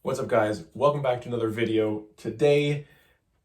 What's up, guys? Welcome back to another video. Today,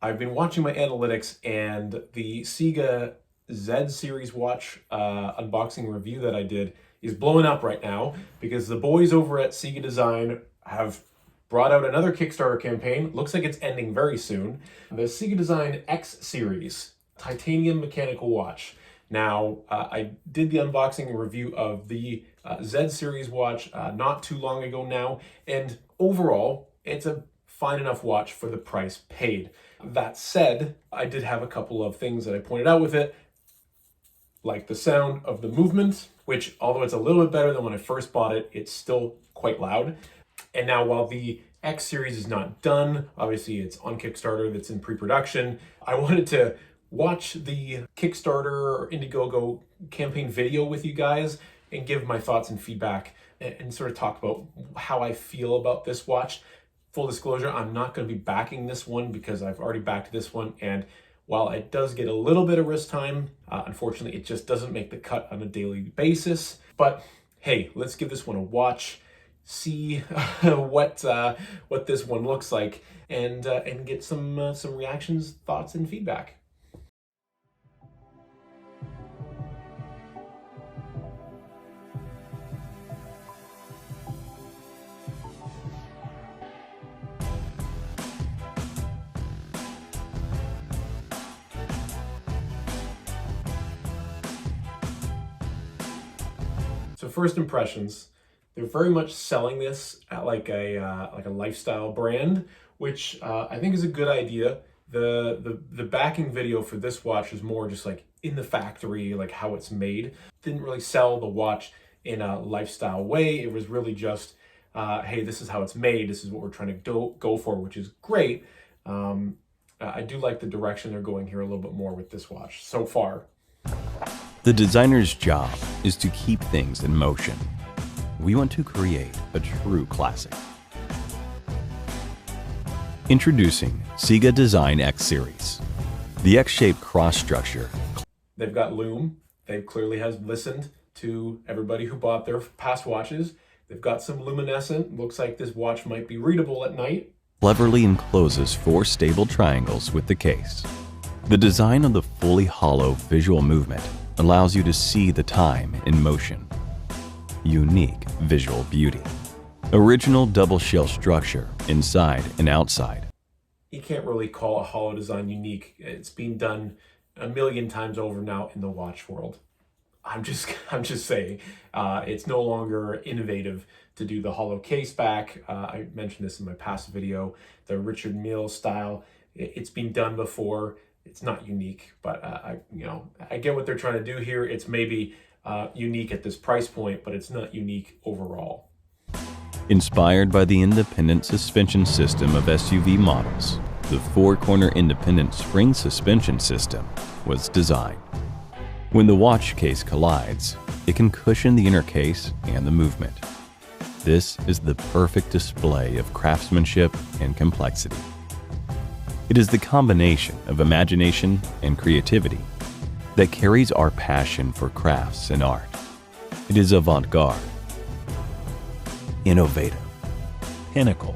I've been watching my analytics and the CIGA Z Series watch unboxing review that I did is blowing up right now because the boys over at CIGA Design have brought out another Kickstarter campaign. Looks like it's ending very soon. The CIGA Design X Series titanium mechanical watch. Now, I did the unboxing and review of the Z Series watch not too long ago now, and overall, it's a fine enough watch for the price paid. That said, I did have a couple of things that I pointed out with it, like the sound of the movement, which, although it's a little bit better than when I first bought it, it's still quite loud. And now, while the X Series is not done, obviously it's on Kickstarter, that's in pre-production, I wanted to watch the Kickstarter or Indiegogo campaign video with you guys and give my thoughts and feedback and sort of talk about how I feel about this watch. Full disclosure, I'm not going to be backing this one because I've already backed this one, and while it does get a little bit of wrist time, unfortunately it just doesn't make the cut on a daily basis. But hey, let's give this one a watch, see what this one looks like, and get some reactions, thoughts, and feedback. So first impressions, they're very much selling this at like a lifestyle brand, which I think is a good idea. The backing video for this watch is more just like in the factory, like how it's made. Didn't really sell the watch in a lifestyle way. It was really just, hey, this is how it's made. This is what we're trying to go for, which is great. I do like the direction they're going here a little bit more with this watch so far. The designer's job is to keep things in motion. We want to create a true classic. Introducing CIGA Design X Series. The X-shaped cross structure. They've got loom. They clearly have listened to everybody who bought their past watches. They've got some luminescent. Looks like this watch might be readable at night. Cleverly encloses 4 stable triangles with the case. The design of the fully hollow visual movement allows you to see the time in motion. Unique visual beauty. Original double shell structure inside and outside. You can't really call a hollow design unique. It's been done a million times over now in the watch world. I'm just saying, it's no longer innovative to do the hollow case back. I mentioned this in my past video, the Richard Mille style. It's been done before. It's not unique, but I get what they're trying to do here. It's maybe unique at this price point, but it's not unique overall. Inspired by the independent suspension system of SUV models, the 4-corner independent spring suspension system was designed. When the watch case collides, it can cushion the inner case and the movement. This is the perfect display of craftsmanship and complexity. It is the combination of imagination and creativity that carries our passion for crafts and art. It is avant-garde, innovative, pinnacle,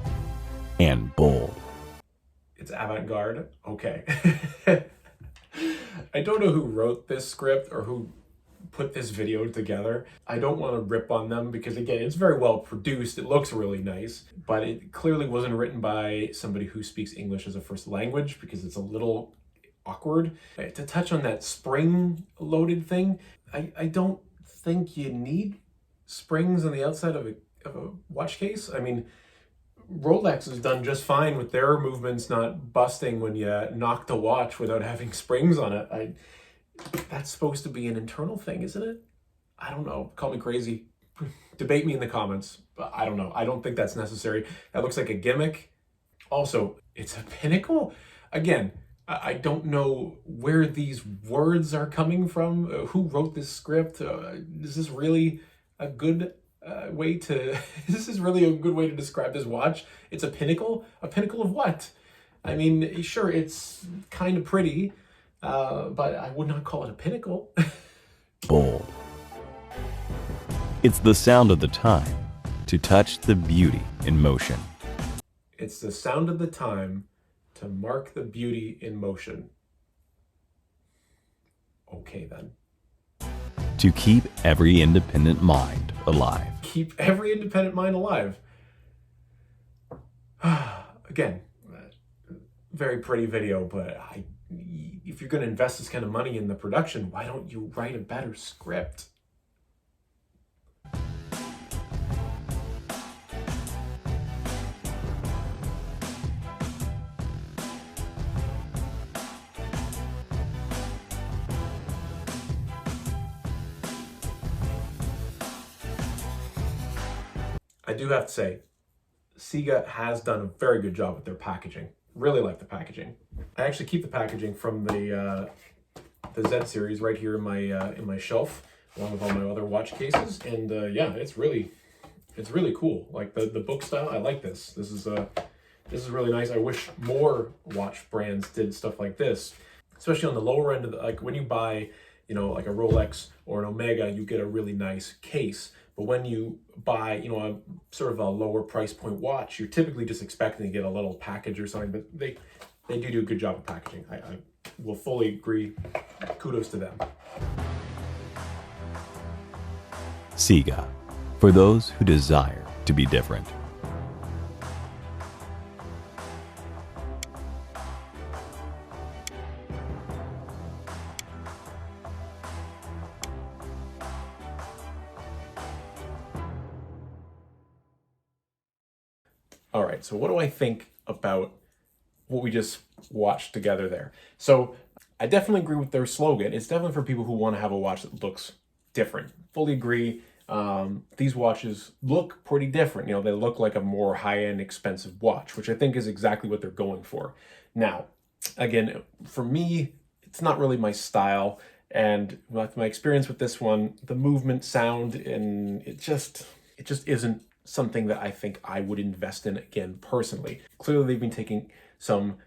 and bold. It's avant-garde? Okay. I don't know who wrote this script or who put this video together. I don't want to rip on them because, again, it's very well produced. It looks really nice, but it clearly wasn't written by somebody who speaks English as a first language because it's a little awkward. To touch on that spring-loaded thing, I don't think you need springs on the outside of a watch case. I mean, Rolex has done just fine with their movements not busting when you knock the watch without having springs on it. That's supposed to be an internal thing, isn't it? I don't know. Call me crazy. Debate me in the comments. But I don't know. I don't think that's necessary. That looks like a gimmick. Also, it's a pinnacle. Again, I don't know where these words are coming from. Who wrote this script? Is this really a good way to... This is really a good way to describe this watch. It's a pinnacle? A pinnacle of what? I mean, sure, it's kind of pretty, but I would not call it a pinnacle. Bold. It's the sound of the time to touch the beauty in motion. It's the sound of the time to mark the beauty in motion. Okay then. To keep every independent mind alive. Keep every independent mind alive. Again, very pretty video, but if you're going to invest this kind of money in the production, why don't you write a better script? I do have to say, CIGA has done a very good job with their packaging. Really like the packaging. I actually keep the packaging from the Z series right here in my shelf, along with all my other watch cases. And yeah, it's really cool. Like the book style, I like this. This is really nice. I wish more watch brands did stuff like this, especially on the lower end of the, like when you buy, you know, like a Rolex or an Omega, you get a really nice case. But when you buy, you know, a sort of a lower price point watch, you're typically just expecting to get a little package or something, but they do a good job of packaging. I will fully agree. Kudos to them. CIGA, for those who desire to be different. All right, so what do I think about what we just watched together there? So I definitely agree with their slogan. It's definitely for people who want to have a watch that looks different. Fully agree. These watches look pretty different. You know, they look like a more high-end, expensive watch, which I think is exactly what they're going for. Now, again, for me, it's not really my style. And with my experience with this one, the movement, sound, and it just isn't something that I think I would invest in again personally. Clearly, they've been taking some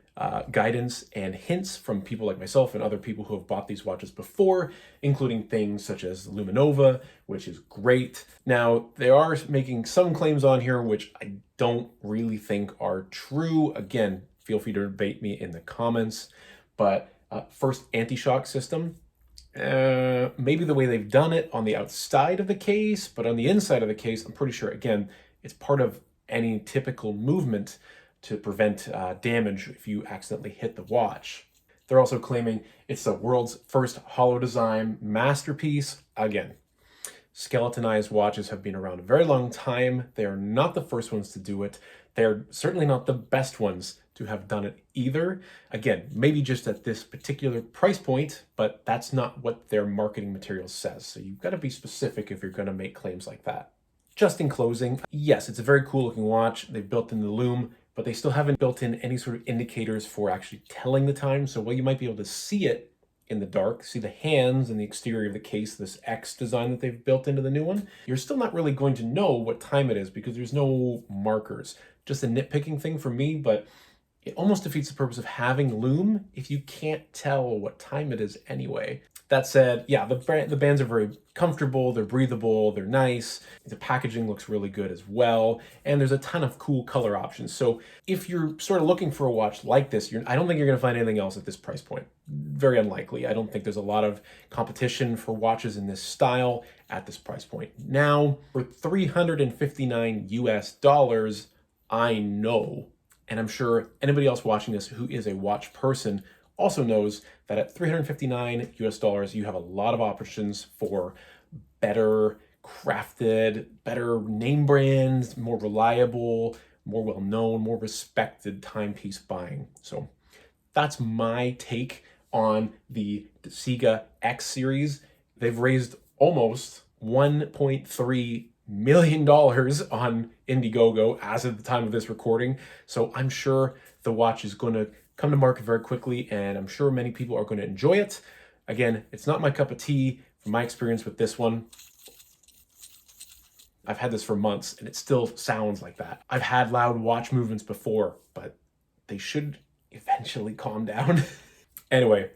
guidance and hints from people like myself and other people who have bought these watches before, including things such as Luminova, which is great. Now, they are making some claims on here which I don't really think are true. Again, feel free to debate me in the comments. But first, anti-shock system. Maybe the way they've done it on the outside of the case, but on the inside of the case, I'm pretty sure, again, it's part of any typical movement to prevent damage if you accidentally hit the watch. They're also claiming it's the world's first hollow design masterpiece. Again, skeletonized watches have been around a very long time. They are not the first ones to do it. They're certainly not the best ones to have done it either. Again, maybe just at this particular price point, but that's not what their marketing material says. So you've got to be specific if you're going to make claims like that. Just in closing, yes, it's a very cool looking watch. They've built in the lume, but they still haven't built in any sort of indicators for actually telling the time. So while you might be able to see it in the dark, see the hands and the exterior of the case, this X design that they've built into the new one, you're still not really going to know what time it is because there's no markers. Just a nitpicking thing for me, but it almost defeats the purpose of having lume if you can't tell what time it is anyway. That said, yeah, the bands are very comfortable, they're breathable, they're nice. The packaging looks really good as well, and there's a ton of cool color options. So if you're sort of looking for a watch like this, I don't think you're gonna find anything else at this price point. Very unlikely. I don't think there's a lot of competition for watches in this style at this price point. Now, for $359 US, I know, and I'm sure anybody else watching this who is a watch person also knows that at $359 US, you have a lot of options for better crafted, better name brands, more reliable, more well-known, more respected timepiece buying. So that's my take on the CIGA X series. They've raised almost $1.3 million on Indiegogo as of the time of this recording. So I'm sure the watch is going to come to market very quickly, and I'm sure many people are going to enjoy it. Again, it's not my cup of tea. From my experience with this one, I've had this for months and it still sounds like that. I've had loud watch movements before, but they should eventually calm down. Anyway,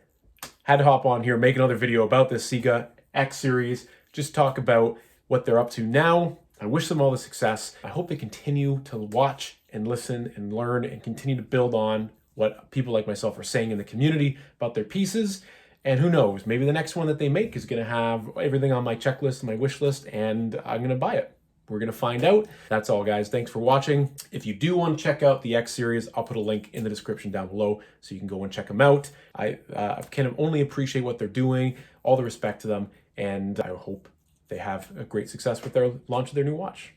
had to hop on here, make another video about this CIGA X series, just talk about what they're up to now. I wish them all the success. I hope they continue to watch and listen and learn and continue to build on what people like myself are saying in the community about their pieces. And who knows, maybe the next one that they make is going to have everything on my checklist, my wish list, and I'm going to buy it. We're going to find out. That's all, guys. Thanks for watching. If you do want to check out the X series, I'll put a link in the description down below so you can go and check them out. I can only appreciate what they're doing, all the respect to them, and I hope they have a great success with their launch of their new watch.